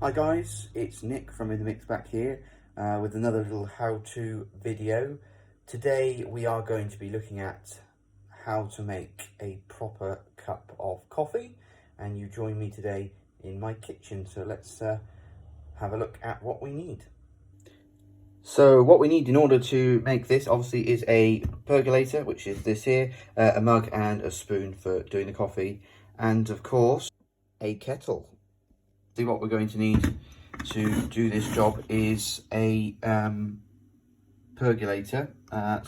Hi guys, it's Nick from In The Mix back here with another little how-to video. Today we are going to be looking at how to make a proper cup of coffee, and you join me today in my kitchen. So let's have a look at what we need. So what we need in order to make this obviously is a percolator, which is this here, a mug and a spoon for doing the coffee, and of course a kettle. What we're going to need to do this job is a percolator.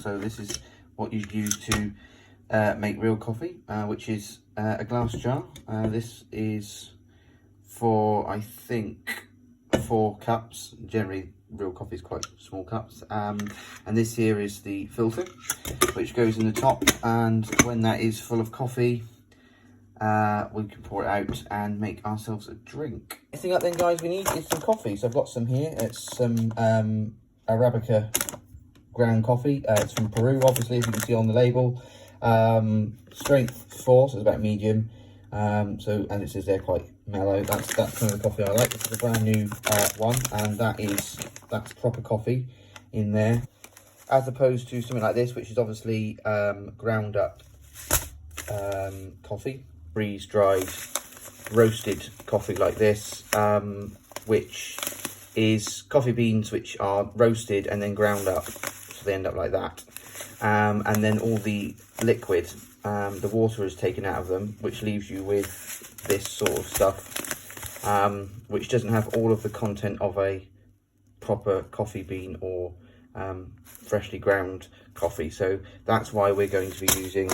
So this is what you use to make real coffee, which is a glass jar. This is for, I think, 4 cups. Generally real coffee is quite small cups, and this here is the filter which goes in the top, and when that is full of coffee we can pour it out and make ourselves a drink. Next thing up then guys, we need is some coffee. So I've got some here. It's some Arabica ground coffee. It's from Peru, obviously, as you can see on the label. Strength 4, so it's about medium. And it says they're quite mellow. That's kind of the coffee I like. This is a brand new one, and that's proper coffee in there, as opposed to something like this, which is obviously ground up coffee, freeze dried roasted coffee like this, which is coffee beans which are roasted and then ground up, so they end up like that, and then all the liquid, the water is taken out of them, which leaves you with this sort of stuff, which doesn't have all of the content of a proper coffee bean or freshly ground coffee. So that's why we're going to be using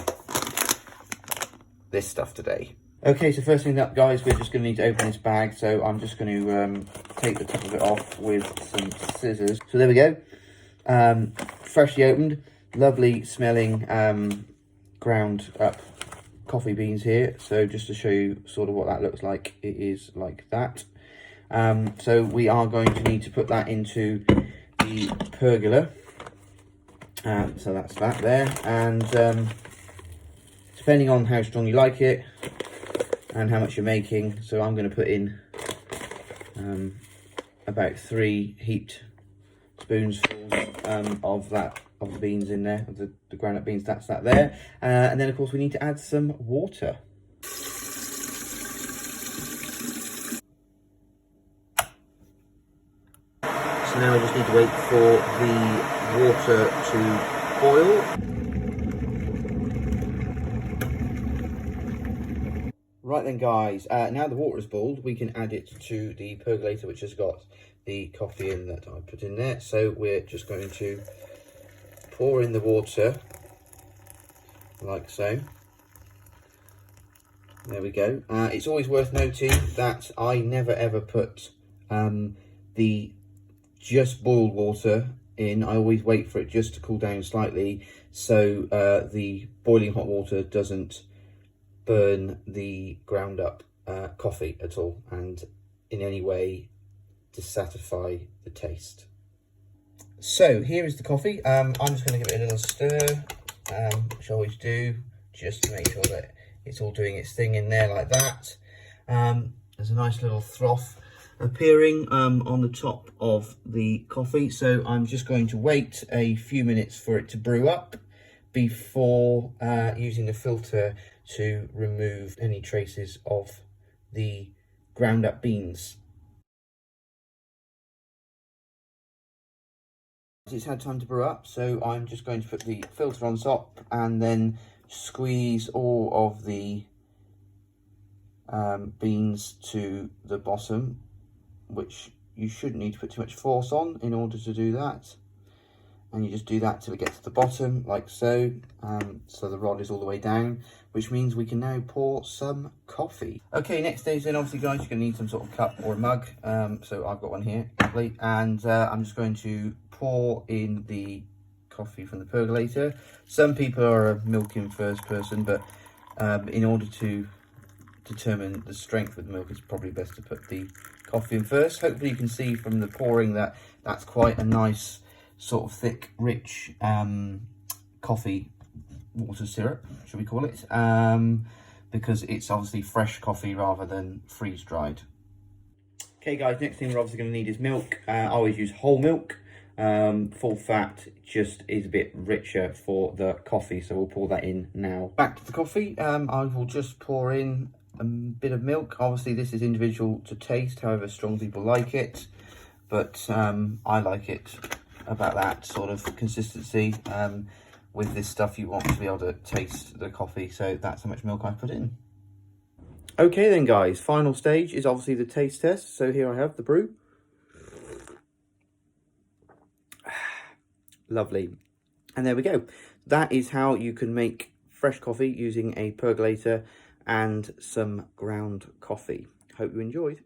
this stuff today. Okay, so first thing up guys, we're just going to need to open this bag. So I'm just going to take the top of it off with some scissors. So there we go, freshly opened, lovely smelling ground up coffee beans here. So just to show you sort of what that looks like, it is like that. So we are going to need to put that into the pergola. So that's that there, and depending on how strong you like it and how much you're making, so I'm going to put in about 3 heaped spoonfuls of the beans in there, of the ground up beans. That's that there, and then of course we need to add some water. So now I just need to wait for the water to boil. Right then guys, now the water is boiled, we can add it to the percolator, which has got the coffee in that I put in there. So we're just going to pour in the water, like so. There we go. It's always worth noting that I never ever put the just boiled water in. I always wait for it just to cool down slightly, so the boiling hot water doesn't burn the ground up coffee at all and in any way dissatisfy the taste. So here is the coffee. I'm just going to give it a little stir, which I always do, just to make sure that it's all doing its thing in there like that. There's a nice little froth appearing on the top of the coffee, so I'm just going to wait a few minutes for it to brew up before using the filter to remove any traces of the ground up beans. It's had time to brew up, so I'm just going to put the filter on top and then squeeze all of the beans to the bottom, which you shouldn't need to put too much force on in order to do that. And you just do that till it gets to the bottom, like so. So the rod is all the way down, which means we can now pour some coffee. Okay, next stage then, obviously guys, you're going to need some sort of cup or a mug. So I've got one here, and I'm just going to pour in the coffee from the percolator. Some people are a milking first person, but in order to determine the strength of the milk, it's probably best to put the coffee in first. Hopefully you can see from the pouring that that's quite a nice sort of thick, rich coffee water syrup, should we call it, because it's obviously fresh coffee rather than freeze dried. Okay guys, next thing we're obviously going to need is milk. I always use whole milk. Full fat just is a bit richer for the coffee, so we'll pour that in now. Back to the coffee, I will just pour in a bit of milk. Obviously this is individual to taste, however strong people like it, but I like it about that sort of consistency. With this stuff you want to be able to taste the coffee, so that's how much milk I put in. Okay then guys, final stage is obviously the taste test. So here I have the brew. Lovely. And there we go. That is how you can make fresh coffee using a percolator and some ground coffee. Hope you enjoyed.